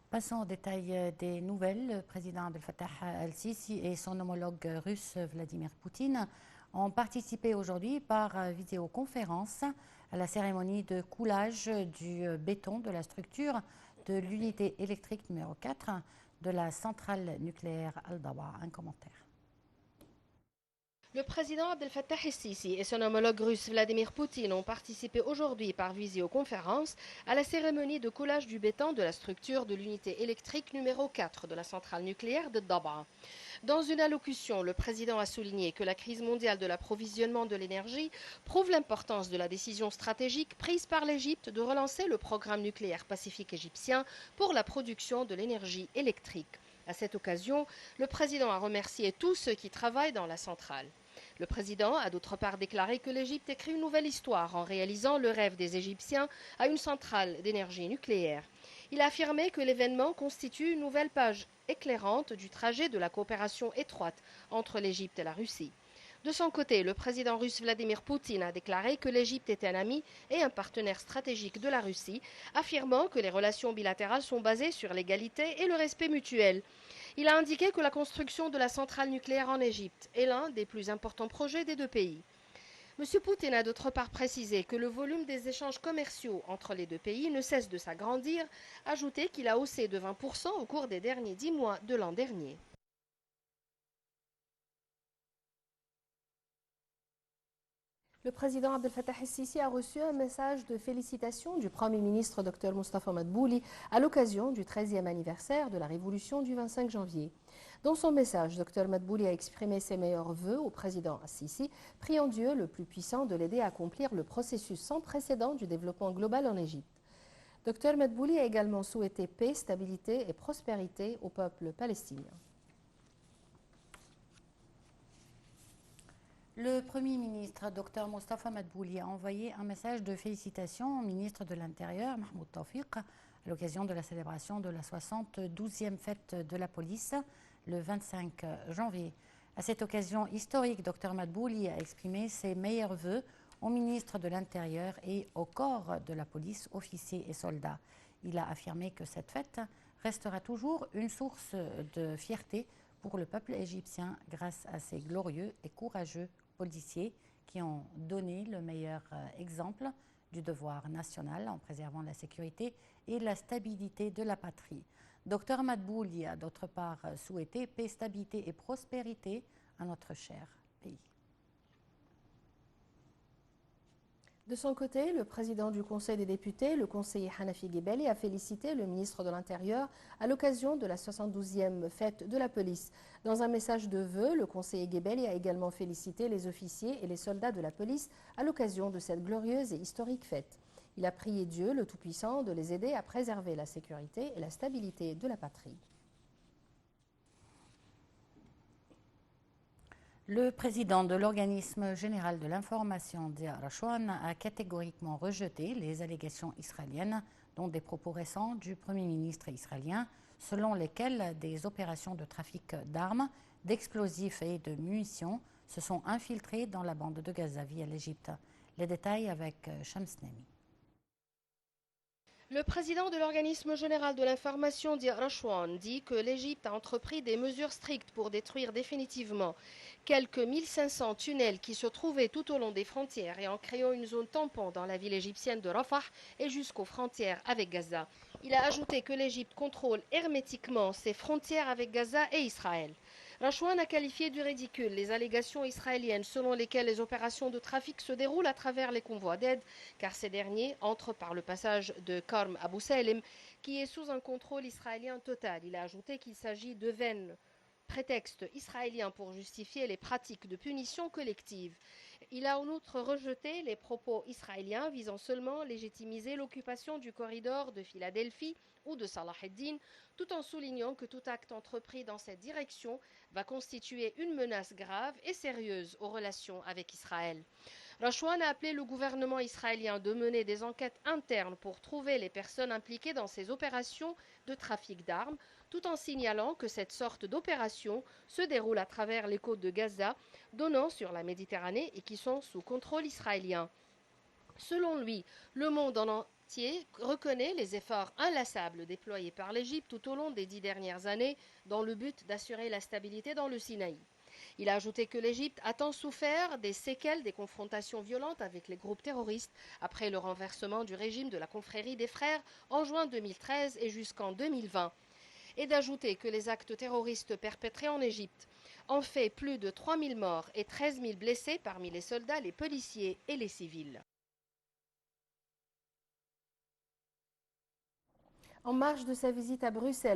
Passons au détail des nouvelles. Le président Abdel Fattah al-Sisi et son homologue russe Vladimir Poutine ont participé aujourd'hui par vidéoconférence à la cérémonie de coulage du béton de la structure de l'unité électrique numéro 4 de la centrale nucléaire Al-Dawa. Un commentaire. Le président Abdel Fattah el-Sisi et son homologue russe Vladimir Poutine ont participé aujourd'hui par visioconférence à la cérémonie de coulage du béton de la structure de l'unité électrique numéro 4 de la centrale nucléaire de Daba. Dans une allocution, le président a souligné que la crise mondiale de l'approvisionnement de l'énergie prouve l'importance de la décision stratégique prise par l'Égypte de relancer le programme nucléaire pacifique égyptien pour la production de l'énergie électrique. À cette occasion, le président a remercié tous ceux qui travaillent dans la centrale. Le président a d'autre part déclaré que l'Égypte écrit une nouvelle histoire en réalisant le rêve des Égyptiens à une centrale d'énergie nucléaire. Il a affirmé que l'événement constitue une nouvelle page éclairante du trajet de la coopération étroite entre l'Égypte et la Russie. De son côté, le président russe Vladimir Poutine a déclaré que l'Égypte est un ami et un partenaire stratégique de la Russie, affirmant que les relations bilatérales sont basées sur l'égalité et le respect mutuel. Il a indiqué que la construction de la centrale nucléaire en Égypte est l'un des plus importants projets des deux pays. M. Poutine a d'autre part précisé que le volume des échanges commerciaux entre les deux pays ne cesse de s'agrandir, ajouté qu'il a haussé de 20% au cours des derniers 10 mois de l'an dernier. Le président Abdel Fattah el-Sisi a reçu un message de félicitations du Premier ministre Dr Mostafa Madbouli à l'occasion du 13e anniversaire de la révolution du 25 janvier. Dans son message, Dr Madbouli a exprimé ses meilleurs vœux au président al-Sisi, priant Dieu le plus puissant de l'aider à accomplir le processus sans précédent du développement global en Égypte. Dr Madbouli a également souhaité paix, stabilité et prospérité au peuple palestinien. Le Premier ministre, Dr Mostafa Madbouli, a envoyé un message de félicitations au ministre de l'Intérieur, Mahmoud Tawfiq, à l'occasion de la célébration de la 72e fête de la police, le 25 janvier. À cette occasion historique, Dr Madbouli a exprimé ses meilleurs vœux au ministre de l'Intérieur et au corps de la police, officiers et soldats. Il a affirmé que cette fête restera toujours une source de fierté pour le peuple égyptien grâce à ces glorieux et courageux policiers qui ont donné le meilleur exemple du devoir national en préservant la sécurité et la stabilité de la patrie. Dr Madbouli a d'autre part souhaité paix, stabilité et prospérité à notre cher pays. De son côté, le président du Conseil des députés, le conseiller Hanafi Gebeli, a félicité le ministre de l'Intérieur à l'occasion de la 72e fête de la police. Dans un message de vœux, le conseiller Gebeli a également félicité les officiers et les soldats de la police à l'occasion de cette glorieuse et historique fête. Il a prié Dieu, le Tout-Puissant, de les aider à préserver la sécurité et la stabilité de la patrie. Le président de l'Organisme général de l'information, Ziad Rachouane, a catégoriquement rejeté les allégations israéliennes, dont des propos récents du Premier ministre israélien, selon lesquels des opérations de trafic d'armes, d'explosifs et de munitions se sont infiltrées dans la bande de Gaza via l'Égypte. Les détails avec Shams Nemi. Le président de l'Organisme général de l'information, Ziad Rachouane, dit que l'Égypte a entrepris des mesures strictes pour détruire définitivement quelques 1500 tunnels qui se trouvaient tout au long des frontières et en créant une zone tampon dans la ville égyptienne de Rafah et jusqu'aux frontières avec Gaza. Il a ajouté que l'Égypte contrôle hermétiquement ses frontières avec Gaza et Israël. Rachouane a qualifié du ridicule les allégations israéliennes selon lesquelles les opérations de trafic se déroulent à travers les convois d'aide, car ces derniers entrent par le passage de Karm Abou Salem, qui est sous un contrôle israélien total. Il a ajouté qu'il s'agit de vains prétextes israéliens pour justifier les pratiques de punition collective. Il a en outre rejeté les propos israéliens visant seulement légitimiser l'occupation du corridor de Philadelphie ou de Salah ad-Din, tout en soulignant que tout acte entrepris dans cette direction va constituer une menace grave et sérieuse aux relations avec Israël. Rachouane a appelé le gouvernement israélien de mener des enquêtes internes pour trouver les personnes impliquées dans ces opérations de trafic d'armes, tout en signalant que cette sorte d'opération se déroule à travers les côtes de Gaza, donnant sur la Méditerranée et qui sont sous contrôle israélien. Selon lui, le monde amitié reconnaît les efforts inlassables déployés par l'Égypte tout au long des 10 dernières années dans le but d'assurer la stabilité dans le Sinaï. Il a ajouté que l'Égypte a tant souffert des séquelles des confrontations violentes avec les groupes terroristes après le renversement du régime de la confrérie des frères en juin 2013 et jusqu'en 2020. Et d'ajouter que les actes terroristes perpétrés en Égypte ont fait plus de 3000 morts et 13 000 blessés parmi les soldats, les policiers et les civils. En marge de sa visite à Bruxelles,